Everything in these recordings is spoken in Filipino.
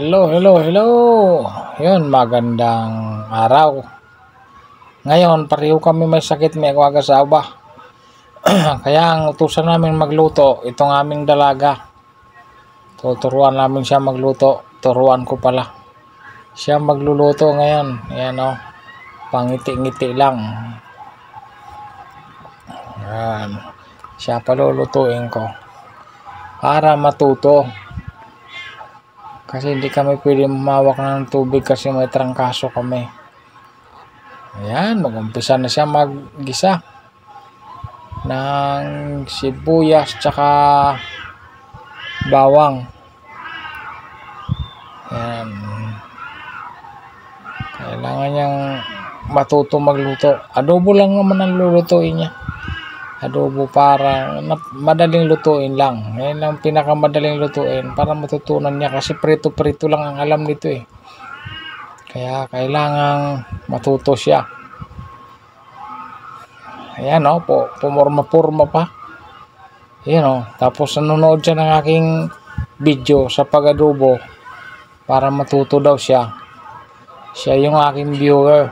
Hello. Yun, magandang araw. Ngayon, pareho kami may sakit, may asawa. Kaya ang utusan namin magluto, itong aming dalaga. Tuturuan namin siya magluto. Turuan ko pala. Siya magluluto ngayon. Ayan o. Pangiti-ngiti lang. Ayan. Siya palulutuin ko. Para matuto. Kasi hindi kami pwede mamawak ng tubig kasi may trangkaso kami. Ayan, mag-umpisa na siya mag-gisa ng sibuyas tsaka bawang. Ayan. Kailangan niyang matuto magluto. Adobo lang naman ang lulutuin niya. Adobo para madaling lutuin lang. Yan ang pinakamadaling lutuin para matutunan niya kasi prito-prito lang ang alam nito eh. Kaya kailangang matuto siya. Ayan o, pumorma-purma pa. Ayan o, tapos nanonood siya ng aking video sa pag-adobo para matuto daw siya. Siya yung aking viewer.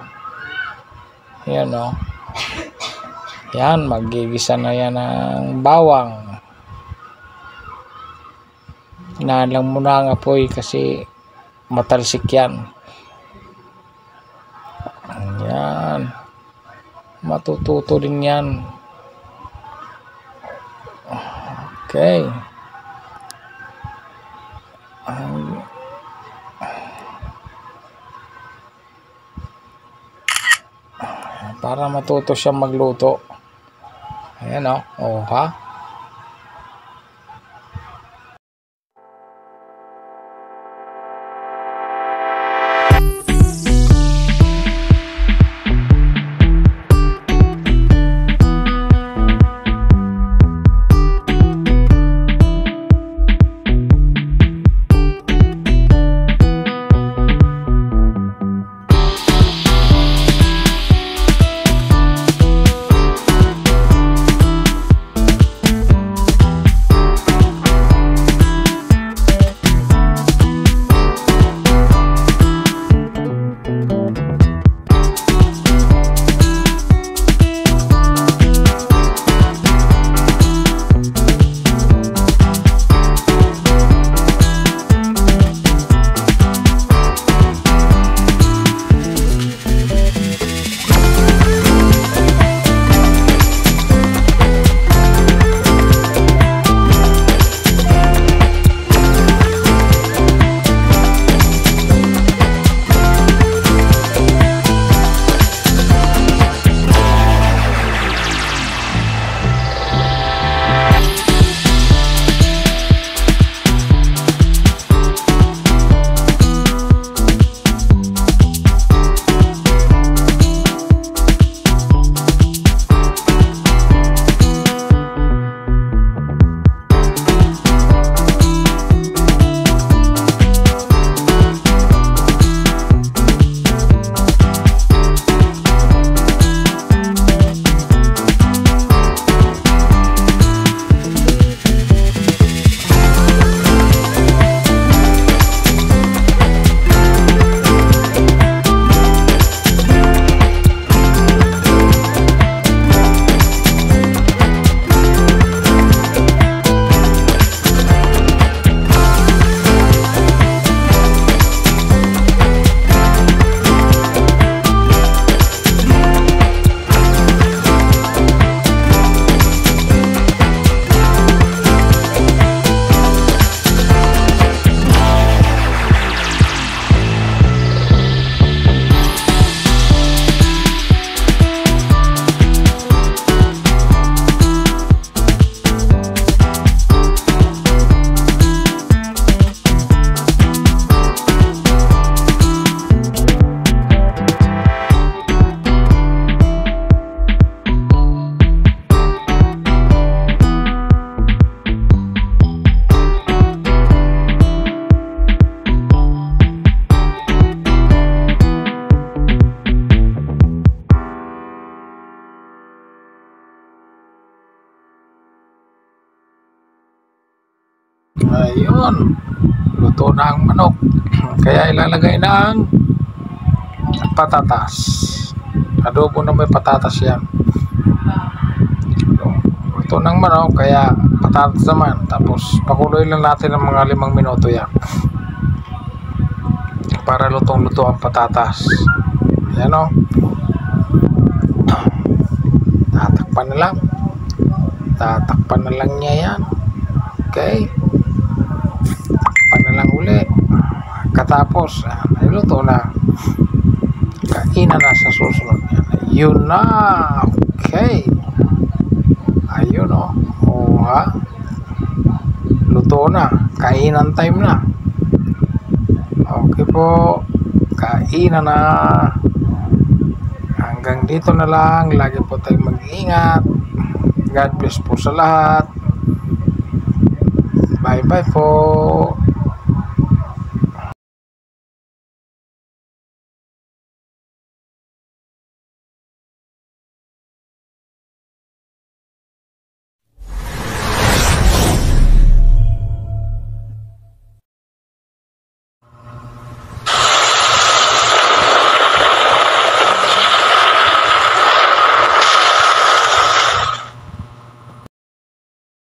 Ayan o. Yan, magigisa na yan ng bawang. Inalang mo na ang apoy kasi matalsik yan. Yan. Matututo din yan. Okay. Para matuto siya magluto. Ayan o. Oh, ha? Ayun. luto na ang manok. Kaya ilalagay na ang patatas. Adobo na may patatas yan. Luto ng manok, kaya patatas naman. Tapos pakuloy lang natin ng mga 5 minuto yan para lutong-luto ang patatas. Ayan o. Tatakpan na lang. Tatakpan na lang niya yan. Okay. Takpan na lang uli. Katapos, ay luto na. Kainan na sa susunod. Yun na. Okay. Ayun o. O ha. Luto na. Kainan time na. Okay po. Kainan na. Hanggang dito na lang. Lagi po tayong mag-iingat. God bless po sa lahat. Bye bye po.